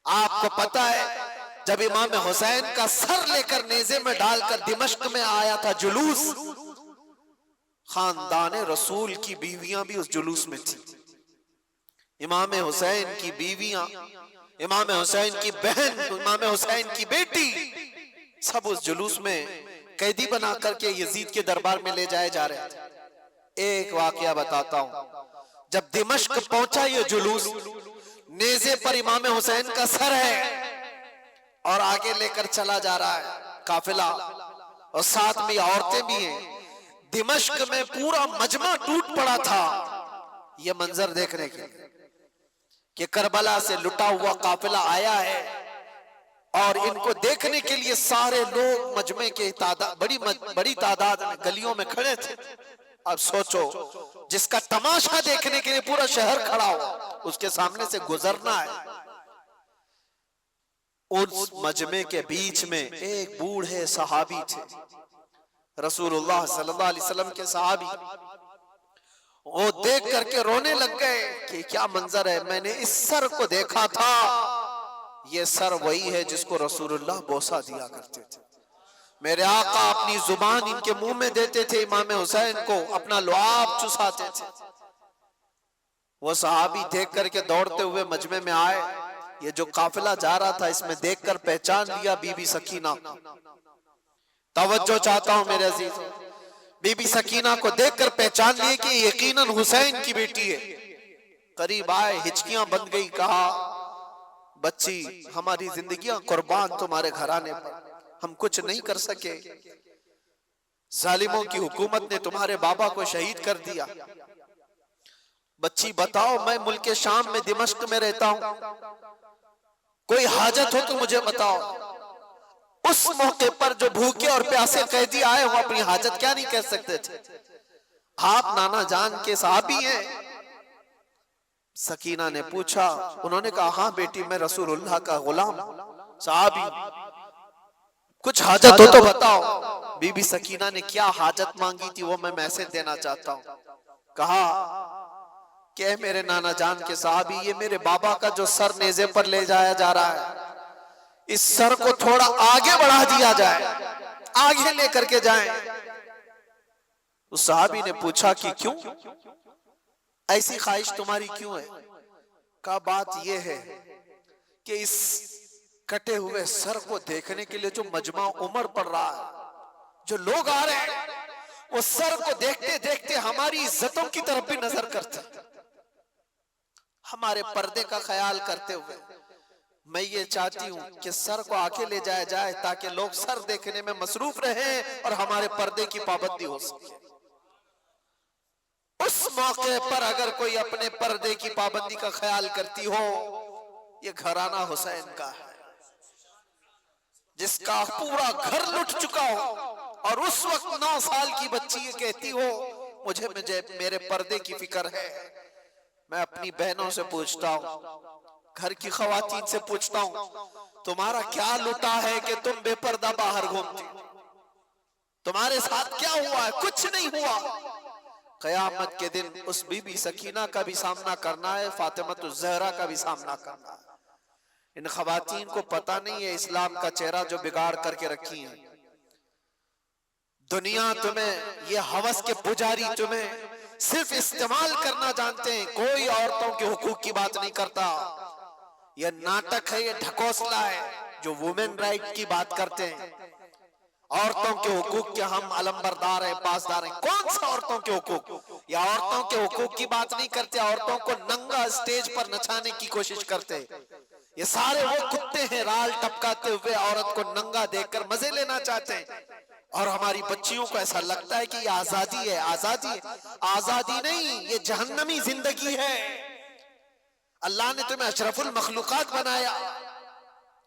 آپ کو پتا ہے جب امام حسین کا سر لے کر نیزے میں ڈال کر دمشق میں آیا تھا جلوس، خاندان رسول کی بیویاں بھی اس جلوس میں تھی. امام حسین کی بیویاں، امام حسین کی بہن، امام حسین کی بیٹی، سب اس جلوس میں قیدی بنا کر کے یزید کے دربار میں لے جائے جا رہے تھے. ایک واقعہ بتاتا ہوں. جب دمشق پہنچا یہ جلوس، نیزے پر امام حسین کا سر ہے اور آگے لے کر چلا جا رہا ہے قافلہ، اور ساتھ میں عورتیں بھی ہیں. دمشق میں پورا مجمع ٹوٹ پڑا تھا یہ منظر دیکھنے کے کہ کربلا سے لٹا ہوا قافلہ آیا ہے، اور ان کو دیکھنے کے لیے سارے لوگ مجمع کے بڑی تعداد میں گلیوں میں کھڑے تھے. اب سوچو، جس کا تماشا دیکھنے کے لیے پورا شہر کھڑا ہو، اس کے سامنے سے گزرنا ہے. اس مجمع کے بیچ میں ایک بوڑھے صحابی تھے، رسول اللہ صلی اللہ علیہ وسلم کے صحابی. وہ دیکھ کر کے رونے لگ گئے کہ کیا منظر ہے، میں نے اس سر کو دیکھا تھا، یہ سر وہی ہے جس کو رسول اللہ بوسہ دیا کرتے تھے. میرے آقا اپنی زبان ان کے منہ میں دیتے تھے، امام حسین کو اپنا لعاب چساتے تھے. وہ صحابی دیکھ کر کے دوڑتے ہوئے مجمع میں آئے. یہ جو قافلہ جا رہا تھا اس میں دیکھ کر پہچان لیا بی بی سکینہ. توجہ چاہتا ہوں میرے عزیز، بی بی سکینہ کو دیکھ کر پہچان لیے کہ یقیناً حسین کی بیٹی ہے. قریب آئے، ہچکیاں بند گئی، کہا بچی ہماری زندگیاں قربان تمہارے گھرانے پر، ہم کچھ نہیں کر سکے، ظالموں کی حکومت نے تمہارے بابا کو شہید کر دیا. بچی بتاؤ، میں ملک شام میں دمشق میں رہتا ہوں، کوئی حاجت ہو تو مجھے بتاؤ. اس موقع پر جو بھوکے اور پیاسے قیدی آئے وہ اپنی حاجت کیا نہیں کہہ سکتے تھے. آپ نانا جان کے صحابی ہیں. سکینہ نے پوچھا، انہوں نے کہا ہاں بیٹی میں رسول اللہ کا غلام صحابی، کچھ حاجت ہو تو بتاؤ. بی بی سکینہ نے کیا حاجت مانگی تھی وہ میں میسج دینا چاہتا ہوں. کہا کہ اے میرے نانا جان کے صحابی، یہ میرے بابا کا جو سر نیزے پر لے جایا جا رہا ہے، اس سر کو تھوڑا آگے بڑھا دیا جائے، آگے لے کر کے جائیں. اس صحابی نے پوچھا کہ کیوں، ایسی خواہش تمہاری کیوں ہے؟ کہا بات یہ ہے کہ اس کٹے ہوئے سر کو دیکھنے کے لیے جو مجمع عمر پڑ رہا ہے، جو لوگ آ رہے ہیں، وہ سر کو دیکھتے دیکھتے ہماری عزتوں کی طرف بھی نظر کرتے، ہمارے پردے کا خیال کرتے ہوئے میں یہ چاہتی ہوں کہ سر کو آگے لے جایا جائے تاکہ لوگ سر دیکھنے میں مصروف رہیں اور ہمارے پردے کی پابندی ہو سکے. اس موقع پر اگر کوئی اپنے پردے کی پابندی کا خیال کرتی ہو، یہ گھرانہ حسین کا ہے، جس کا پورا گھر لٹ چکا ہو، اور اس وقت 9 سال کی بچی یہ کہتی ہو مجھے میرے پردے کی فکر ہے. میں اپنی بہنوں سے پوچھتا ہوں، گھر کی خواتین سے پوچھتا ہوں، تمہارا کیا لٹا ہے کہ تم بے پردہ باہر گھومتی؟ تمہارے ساتھ کیا ہوا ہے؟ کچھ نہیں ہوا. قیامت کے دن اس بی بی سکینہ کا بھی سامنا کرنا ہے، فاطمۃ الزہرا کا بھی سامنا کرنا ہے. ان خواتین کو پتہ نہیں ہے اسلام کا چہرہ جو بگاڑ کر کے رکھی ہیں. دنیا تمہیں، یہ ہوس کے پجاری تمہیں صرف استعمال کرنا جانتے ہیں، کوئی عورتوں کے حقوق کی بات نہیں کرتا. یہ ناٹک ہے، یہ ڈھکوسلا ہے جو وومن رائٹ کی بات کرتے ہیں. عورتوں کے حقوق کے ہم علمبردار ہیں، پاسدار ہیں. کون سا عورتوں کے حقوق؟ یا عورتوں کے حقوق کی بات نہیں کرتے، عورتوں کو ننگا اسٹیج پر نچانے کی کوشش کرتے. یہ سارے وہ کتے ہیں رال ٹپکاتے ہوئے عورت کو ننگا دیکھ کر مزے لینا چاہتے ہیں. اور ہماری بچیوں کو ایسا لگتا ہے کہ یہ آزادی ہے. آزادی ہے؟ آزادی نہیں، یہ جہنمی زندگی ہے. اللہ نے تمہیں اشرف المخلوقات بنایا،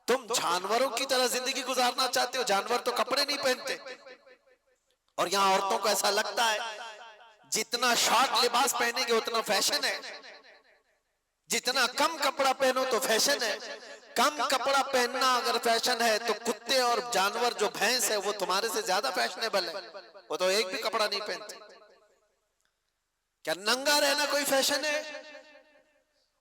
تم جانوروں کی طرح زندگی گزارنا چاہتے ہو. جانور تو کپڑے نہیں پہنتے، اور یہاں عورتوں کو ایسا لگتا ہے جتنا شارٹ لباس پہنے گے اتنا فیشن ہے، جتنا کم کپڑا پہنو تو فیشن ہے. کم کپڑا پہننا اگر فیشن ہے تو کتے اور جانور جو بھینس ہے وہ تمہارے سے زیادہ فیشنیبل ہے، وہ تو ایک بھی کپڑا نہیں پہنتے. کیا ننگا رہنا کوئی فیشن ہے؟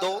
2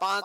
5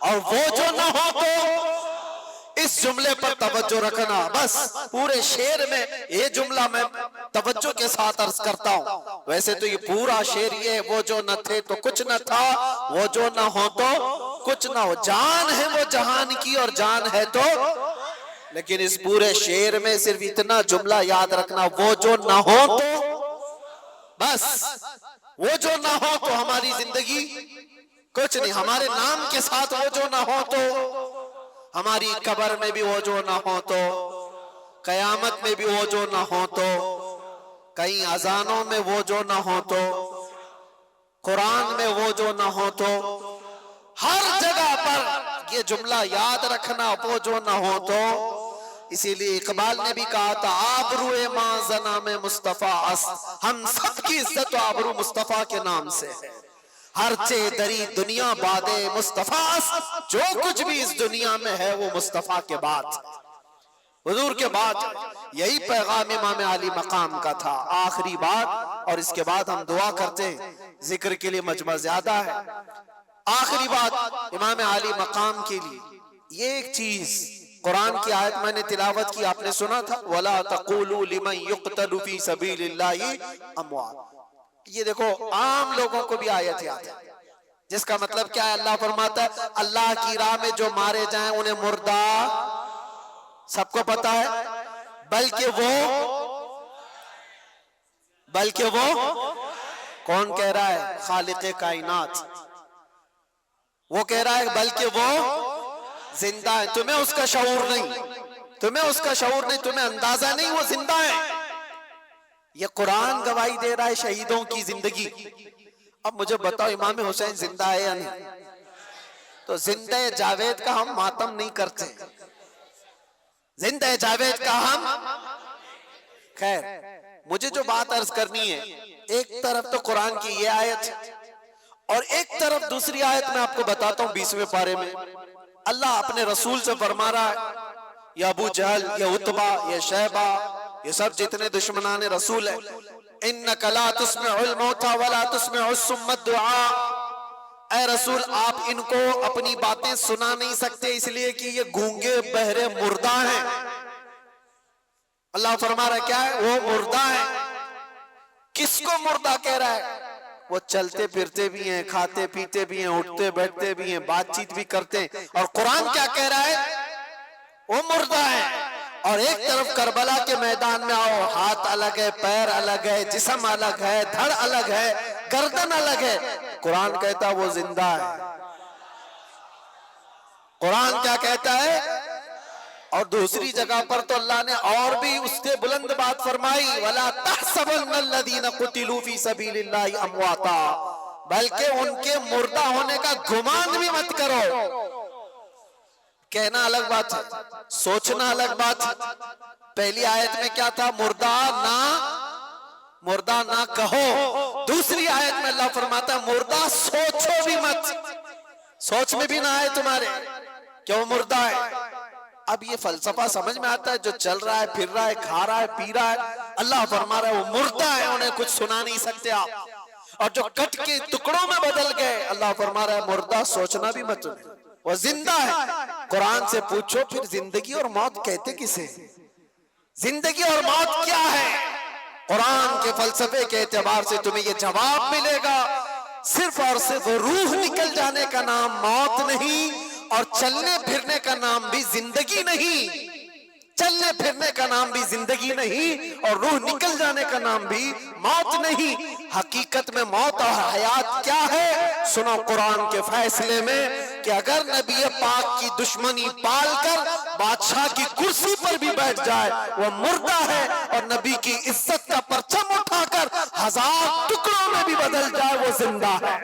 اور وہ جو نہ ہو تو اس جملے پر توجہ رکھنا. بس پورے شعر میں یہ جملہ میں توجہ کے ساتھ عرض کرتا ہوں. ویسے تو یہ پورا شعر یہ ہے وہ جو نہ تھے تو کچھ نہ تھا, وہ جو نہ ہو تو کچھ نہ ہو. جان ہے وہ جہان کی اور جان ہے تو, لیکن اس پورے شعر میں صرف اتنا جملہ یاد رکھنا, وہ جو نہ ہو تو, بس وہ جو نہ ہو تو ہماری زندگی کچھ نہیں. ہمارے نام کے ساتھ وہ جو نہ ہو تو, ہماری قبر میں بھی وہ جو نہ ہو تو, قیامت میں بھی وہ جو نہ ہو تو, کئی اذانوں میں وہ جو نہ ہو تو, قرآن میں وہ جو نہ ہو تو, ہر جگہ پر یہ جملہ یاد رکھنا, وہ جو نہ ہو تو. اسی لیے اقبال نے بھی کہا تھا آبروئے ماں زنا میں مصطفیٰ است, ہم سب کی عزت و آبرو مصطفیٰ کے نام سے ہے. ہر چے دری دنیا بادے مصطفیٰ است, جو کچھ بھی اس دنیا میں ہے وہ مصطفیٰ کے بعد, حضور کے بعد. یہی پیغام امام علی مقام کا تھا. آخری بات, اور اس کے بعد ہم دعا کرتے ہیں, ذکر کے لیے مجمع زیادہ ہے. آخری بات امام علی مقام کے لیے یہ ایک چیز, قرآن کی آیت میں نے تلاوت کی, آپ نے سنا تھا وَلَا تَقُولُوا لِمَنْ يُقْتَلُ فِي سَبِيلِ اللَّهِ أَمْوَاتٌ. یہ دیکھو عام لوگوں کو بھی آیت یاد ہے, جس کا مطلب کیا ہے؟ اللہ فرماتا ہے اللہ کی راہ میں جو مارے جائیں انہیں مردہ, سب کو پتا ہے, بلکہ وہ کون کہہ رہا ہے؟ خالق کائنات. وہ کہہ رہا ہے بلکہ وہ زندہ ہے. تمہیں اس کا شعور نہیں, تمہیں اندازہ نہیں, وہ زندہ ہے. یہ قرآن گواہی دے رہا ہے شہیدوں کی زندگی. اب مجھے بتاؤ امام حسین زندہ ہے یا نہیں؟ تو زندہ جاوید کا ہم ماتم نہیں کرتے, زندہ جاوید کا ہم. خیر, مجھے جو بات عرض کرنی ہے, ایک طرف تو قرآن کی یہ آیت اور ایک طرف دوسری آیت میں آپ کو بتاتا ہوں 20ویں پارے میں اللہ اپنے رسول سے فرما رہا ہے, یا ابو جہل, یا عتبہ, یا شیبہ, یہ سب جتنے دشمنان رسول ہیں, اِنَّكَ لَا تُسْمِعُ الْمَوْتَى وَلَا تُسْمِعُ الصُّمَّ الدُّعَاءَ. اے رسول آپ ان کو اپنی باتیں سنا نہیں سکتے, اس لیے کہ یہ گونگے بہرے مردہ ہیں. اللہ فرما رہا ہے کیا ہے؟ وہ مردہ ہیں. کس کو مردہ کہہ رہا ہے؟ وہ چلتے پھرتے بھی ہیں, کھاتے پیتے بھی ہیں, اٹھتے بیٹھتے بھی ہیں, بات چیت بھی کرتے ہیں. اور قرآن کیا کہہ رہا ہے؟ وہ مردہ ہیں. اور ایک طرف کربلا کے میدان میں آؤ, ہاتھ الگ ہے, پیر الگ ہے, جسم الگ ہے, دھڑ الگ ہے, گردن الگ ہے. قرآن کہتا وہ زندہ ہے. قرآن کیا کہتا ہے؟ اور دوسری جگہ پر تو اللہ نے اور بھی اس سے بلند بات فرمائی, وَلَا تَحْسَبَنَّ الَّذِينَ قُتِلُوا فِي سَبِيلِ اللَّهِ أَمْوَاتًا, بلکہ ان کے مردہ ہونے کا گمان بھی مت کرو. کہنا الگ بات ہے, سوچنا الگ بات ہے. پہلی آیت میں کیا تھا؟ مردہ نہ کہو. دوسری آیت میں اللہ فرماتا ہے مردہ سوچو بھی مت, سوچ میں بھی نہ آئے تمہارے کہ وہ مردہ ہے. اب یہ فلسفہ سمجھ میں آتا ہے, جو چل رہا ہے, پھر رہا ہے, کھا رہا ہے, پی رہا ہے, اللہ فرما رہا ہے وہ مردہ ہے, انہیں کچھ سنا نہیں سکتے آپ. اور جو کٹ کے ٹکڑوں میں بدل گئے, اللہ فرما رہا ہے مردہ سوچنا بھی مت, وہ زندہ ہے. قرآن سے پوچھو پھر زندگی اور موت کہتے کسے؟ زندگی اور موت کیا ہے؟ قرآن کے فلسفے کے اعتبار سے تمہیں یہ جواب ملے گا, صرف اور صرف روح نکل جانے کا نام موت نہیں, اور چلنے پھرنے کا نام بھی زندگی نہیں. چلنے پھرنے کا نام بھی زندگی نہیں, اور روح نکل جانے کا نام بھی موت نہیں. حقیقت میں موت اور حیات کیا ہے؟ سنو قرآن کے فیصلے میں کہ اگر نبی پاک کی دشمنی پال کر بادشاہ کی کرسی پر بھی بیٹھ جائے وہ مردہ ہے, اور نبی کی عزت کا پرچم اٹھا کر 1000 ٹکڑوں میں بھی بدل جائے وہ زندہ ہے.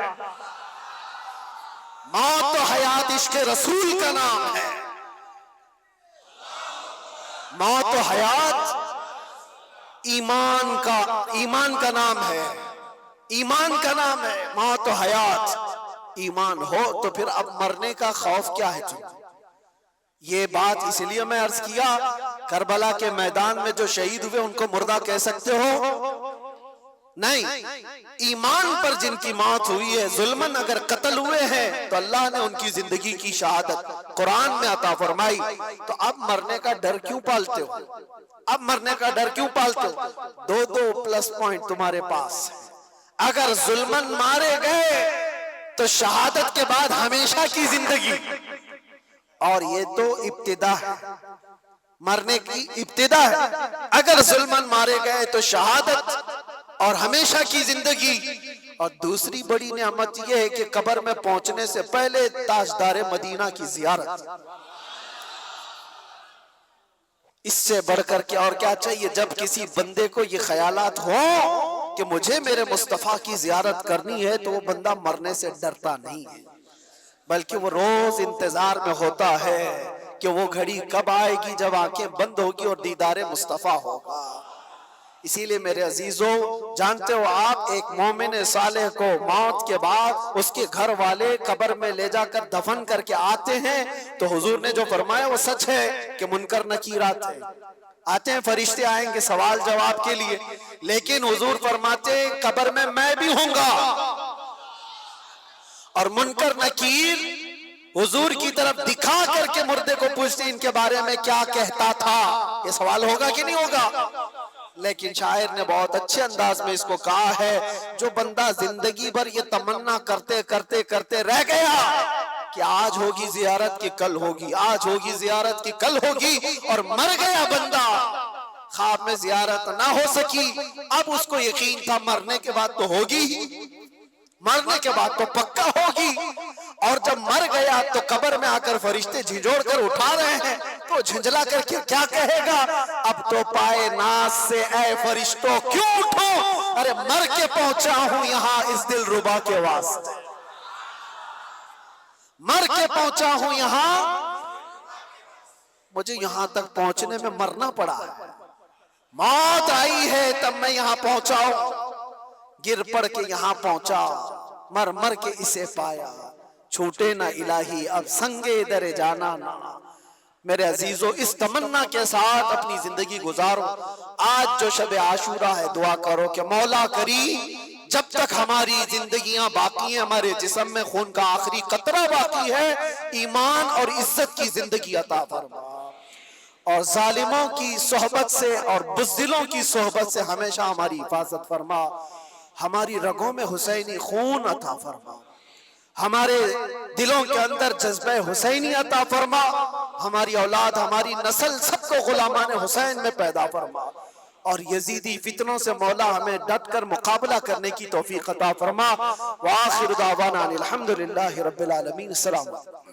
موت و حیات عشق رسول کا نام ہے. موت و حیات ایمان کا نام ہے, ایمان کا نام ہے. موت و حیات ایمان ہو تو پھر اب مرنے کا خوف کیا ہے تم؟ یہ بات اس لیے میں عرض کیا, کربلا کے میدان میں جو شہید ہوئے ان کو مردہ کہہ سکتے ہو؟ نہیں، ایمان پر جن کی موت ہوئی ہے، ظلمن اگر قتل ہوئے ہیں تو اللہ نے ان کی زندگی کی شہادت قرآن میں عطا فرمائی. تو اب مرنے کا ڈر کیوں پالتے ہو؟ اب مرنے کا ڈر کیوں پالتے ہو؟ دو پلس پوائنٹ تمہارے پاس. اگر ظلمن مارے گئے تو شہادت کے بعد ہمیشہ کی زندگی، اور یہ تو ابتدا ہے، مرنے کی ابتدا ہے. اگر ظلمن مارے گئے تو شہادت اور ہمیشہ کی زندگی. اور دوسری بڑی نعمت یہ ہے کہ قبر میں پہنچنے سے پہلے تاجدار مدینہ کی زیارت. اس سے بڑھ کر کے اور کیا چاہیے؟ جب کسی بندے کو یہ خیالات ہوں کہ مجھے میرے مصطفیٰ کی زیارت کرنی ہے، تو وہ بندہ مرنے سے ڈرتا نہیں ہے، بلکہ وہ روز انتظار میں ہوتا ہے کہ وہ گھڑی کب آئے گی جب آنکھیں بند ہوگی اور دیدار مصطفیٰ ہوگا. اسی لیے میرے عزیزوں، جانتے ہو آپ ایک مومن صالح کو موت کے بعد اس کے گھر والے قبر میں لے جا کر دفن کر کے آتے ہیں تو حضور نے جو فرمایا وہ سچ ہے کہ منکر نکیر آتے ہیں، فرشتے آئیں گے سوال جواب کے لیے، لیکن حضور فرماتے ہیں قبر میں بھی ہوں گا. اور منکر نکیر حضور کی طرف دکھا کر کے مردے کو پوچھتے ان کے بارے میں کیا کہتا تھا. یہ سوال ہوگا کہ نہیں ہوگا؟ لیکن شاعر نے بہت اچھے انداز میں اس کو کہا ہے، جو بندہ زندگی بھر یہ تمنا کرتے کرتے کرتے رہ گیا کہ آج ہوگی زیارت کی کل ہوگی، آج ہوگی زیارت کی کل ہوگی، اور مر گیا بندہ، خواب میں زیارت نہ ہو سکی، اب اس کو یقین تھا مرنے کے بعد تو ہوگی، مرنے کے بعد تو پکا ہوگی. اور جب مر گیا تو قبر میں آ کر فرشتے جھنجھوڑ کر اٹھا رہے ہیں تو جھنجھلا کر کے کیا کہے گا؟ اب تو پائے ناز سے اے فرشتوں کیوں اٹھو، ارے مر کے پہنچا ہوں یہاں اس دل ربا کے واسطے، مر کے پہنچا ہوں یہاں، مجھے یہاں تک پہنچنے میں مرنا پڑا ہے، موت آئی ہے تب میں یہاں پہنچا ہوں، گر پڑ کے یہاں پہنچا، مر مر کے اسے پایا، چھوٹے نہ الہی اب سنگے در جانا نہ. میرے عزیزو، اس تمنا کے ساتھ اپنی زندگی گزارو. آج جو شب عاشورہ ہے، دعا کرو کہ مولا کریم جب تک ہماری زندگیاں باقی ہیں، ہمارے جسم میں خون کا آخری قطرہ باقی ہے، ایمان اور عزت کی زندگی عطا فرما، اور ظالموں کی صحبت سے اور بزدلوں کی صحبت سے ہمیشہ ہماری حفاظت فرما. ہماری رگوں میں حسینی خون عطا فرما، ہمارے دلوں کے اندر جذبہ حسینی عطا فرما، ہماری اولاد ہماری نسل سب کو غلامان حسین میں پیدا فرما، اور یزیدی فتنوں سے مولا ہمیں ڈٹ کر مقابلہ کرنے کی توفیق عطا فرما. وآخر دعوانا الحمدللہ رب العالمین. السلام علیکم.